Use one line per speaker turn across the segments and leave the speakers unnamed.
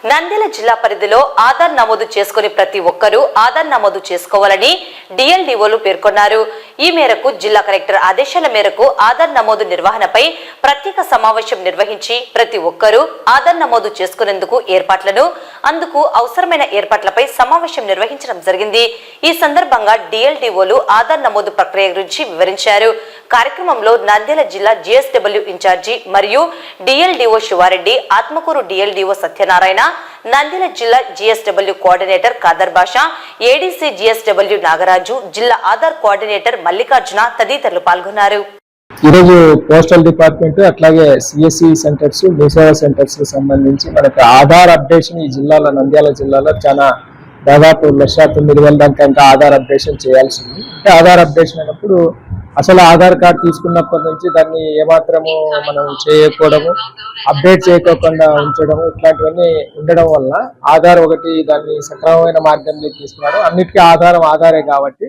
నంద్యాల జిల్లా పరిధిలో ఆధార్ నమోదు చేసుకుని ప్రతి ఒక్కరూ ఆధార్ నమోదు చేసుకోవాలని డిఎల్డిఓలు పేర్కొన్నారు. ఈ మేరకు జిల్లా కలెక్టర్ ఆదేశాల మేరకు ఆధార్ నమోదు నిర్వహణపై ప్రత్యేక సమావేశం నిర్వహించి ప్రతి ఒక్కరూ ఆధార్ నమోదు చేసుకునేందుకు అందుకు అవసరమైన ఏర్పాట్లపై సమావేశం నిర్వహించడం జరిగింది. ఈ సందర్భంగా డిఎల్డిఓలు ఆధార్ నమోదు ప్రక్రియ గురించి వివరించారు. కార్యక్రమంలో నంద్యాల జిల్లా జిఎస్డబ్ల్యూ ఇన్ఛార్జి మరియు డిఎల్డిఓ శివారెడ్డి, ఆత్మకూరు డిఎల్డిఓ సత్యనారాయణ, నంద్యాల జిల్లా జిఎస్డబ్ల్యూ కోఆర్డినేటర్ ఖాదర్ బాషా, ఏడీసీ జిఎస్డబ్ల్యూ నాగరాజు, జిల్లా ఆధార్ కోఆర్డినేటర్ మల్లికార్జున తదితరులు పాల్గొన్నారు.
ఈరోజు పోస్టల్ డిపార్ట్మెంట్ అట్లాగే సిఎస్సి సెంటర్స్, భూసేవా సెంటర్స్ కి సంబంధించి మనకు ఆధార్ అప్డేషన్ ఈ జిల్లాలో, నంద్యాల జిల్లాలో చాలా దాదాపు 1,9,000 దాకా ఇంకా ఆధార్ అప్డేషన్ చేయాల్సింది. అంటే ఆధార్ అప్డేషన్ అయినప్పుడు అసలు ఆధార్ కార్డు తీసుకున్నప్పటి నుంచి దాన్ని ఏమాత్రము మనం చేయకపోవడము, అప్డేట్ చేయకోకుండా ఉంచడము, ఇట్లాంటివన్నీ ఉండడం వల్ల ఆధార్ ఒకటి దాన్ని సక్రమమైన మార్గంలో తీసుకురావడం, అన్నిటికీ ఆధారం ఆధారే కాబట్టి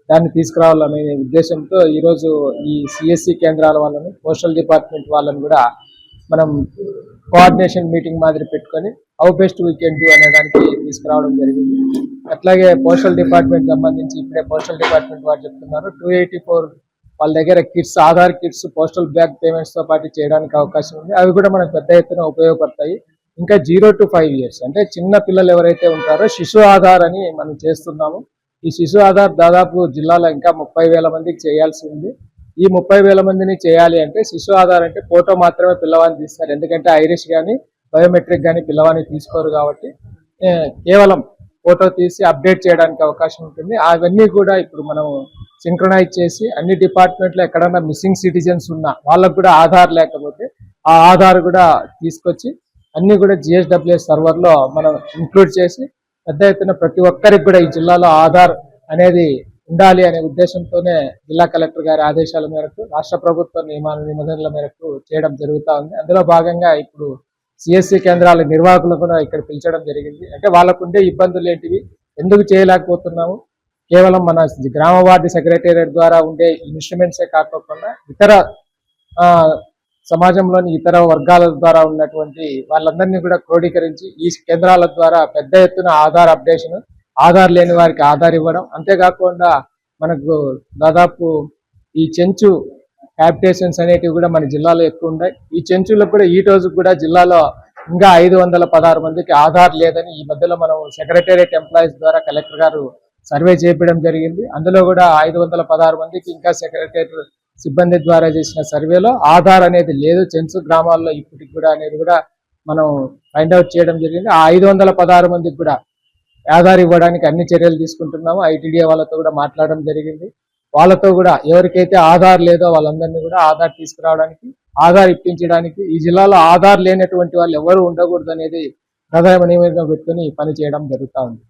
దాన్ని తీసుకురావాలనే ఉద్దేశంతో ఈరోజు ఈ సిఎస్సి కేంద్రాల వాళ్ళని, పోస్టల్ డిపార్ట్మెంట్ వాళ్ళని కూడా మనం కోఆర్డినేషన్ మీటింగ్ మాదిరి పెట్టుకొని how best we can do అనే దానికి తీసుకురావడం జరిగింది. అట్లాగే పోస్టల్ డిపార్ట్మెంట్ సంబంధించి ఇప్పుడే పోస్టల్ డిపార్ట్మెంట్ వారు చెప్తున్నారు 284 వాళ్ళ దగ్గర kits, Aadhaar kits, postal bag payments తో పాటు చేయడానికి అవకాశం ఉంది. అవి కూడా మనకు పెద్ద ఎత్తున ఉపయోగపడతాయి. ఇంకా 0 to 5 years అంటే చిన్న పిల్లలు ఎవరైతే ఉంటారో శిశు ఆధార్ అని మనం చేస్తున్నాము. ఈ శిశు ఆధార్ దాదాపు జిల్లాలో ఇంకా 30,000 మందికి చేయాల్సి ఉంది. ఈ 30,000 మందిని చేయాలి అంటే శిశు ఆధార్ అంటే ఫోటో మాత్రమే పిల్లవాడిని తీస్తారు. ఎందుకంటే ఐరిష్ కానీ బయోమెట్రిక్ కానీ పిల్లవాడిని తీసుకోరు కాబట్టి కేవలం ఫోటో తీసి అప్డేట్ చేయడానికి అవకాశం ఉంటుంది. అవన్నీ కూడా ఇప్పుడు మనం సింక్రనైజ్ చేసి అన్ని డిపార్ట్మెంట్లో ఎక్కడన్నా మిస్సింగ్ సిటిజన్స్ ఉన్నా వాళ్ళకు కూడా ఆధార్ లేకపోతే ఆ ఆధార్ కూడా తీసుకొచ్చి అన్ని కూడా జిఎస్డబ్ల్యూఎస్ సర్వర్లో మనం ఇంక్లూడ్ చేసి పెద్ద ఎత్తున ప్రతి ఒక్కరికి కూడా ఈ జిల్లాలో ఆధార్ అనేది ఉండాలి అనే ఉద్దేశంతోనే జిల్లా కలెక్టర్ గారి ఆదేశాల మేరకు, రాష్ట్ర ప్రభుత్వ నిబంధనల మేరకు చేయడం జరుగుతూ ఉంది. అందులో భాగంగా ఇప్పుడు సిఎస్సి కేంద్రాల నిర్వాహకులు కూడా ఇక్కడ పిలిచడం జరిగింది. అంటే వాళ్ళకు ఉండే ఇబ్బందులు ఏంటివి, ఎందుకు చేయలేకపోతున్నాము, కేవలం మన గ్రామ వార్డు సెక్రటేరియట్ ద్వారా ఉండే ఇన్స్ట్రుమెంట్సే కాకుండా ఇతర సమాజంలోని ఇతర వర్గాల ద్వారా ఉన్నటువంటి వాళ్ళందరినీ కూడా క్రోడీకరించి ఈ కేంద్రాల ద్వారా పెద్ద ఎత్తున ఆధార్ అప్డేషన్, ఆధార్ లేని వారికి ఆధార్ ఇవ్వడం, అంతేకాకుండా మనకు దాదాపు ఈ చెంచు హ్యాబిటేషన్స్ అనేటివి కూడా మన జిల్లాలో ఎక్కువ ఉన్నాయి. ఈ చెంచులకు కూడా ఈ రోజు కూడా జిల్లాలో ఇంకా 516 మందికి ఆధార్ లేదని ఈ మధ్యలో మనం సెక్రటేరియట్ ఎంప్లాయీస్ ద్వారా కలెక్టర్ గారు సర్వే చేయించడం జరిగింది. అందులో కూడా 516 మందికి ఇంకా సెక్రటేరియట్ సిబ్బంది ద్వారా చేసిన సర్వేలో ఆధార్ అనేది లేదు చెంచు గ్రామాల్లో ఇప్పటికి కూడా అనేది కూడా మనం ఫైండ్ అవుట్ చేయడం జరిగింది. ఆ 516 మందికి కూడా ఆధార్ ఇవ్వడానికి అన్ని చర్యలు తీసుకుంటున్నాము. ఐటీడీఏ వాళ్ళతో కూడా మాట్లాడడం జరిగింది. వాళ్ళతో కూడా ఎవరికైతే ఆధార్ లేదో వాళ్ళందరినీ కూడా ఆధార్ తీసుకురావడానికి, ఆధార్ ఇప్పించడానికి, ఈ జిల్లాలో ఆధార్ లేనటువంటి వాళ్ళు ఎవరు ఉండకూడదు అనేది ప్రధాన నివేదిక పెట్టుకుని పని చేయడం జరుగుతూ ఉంది.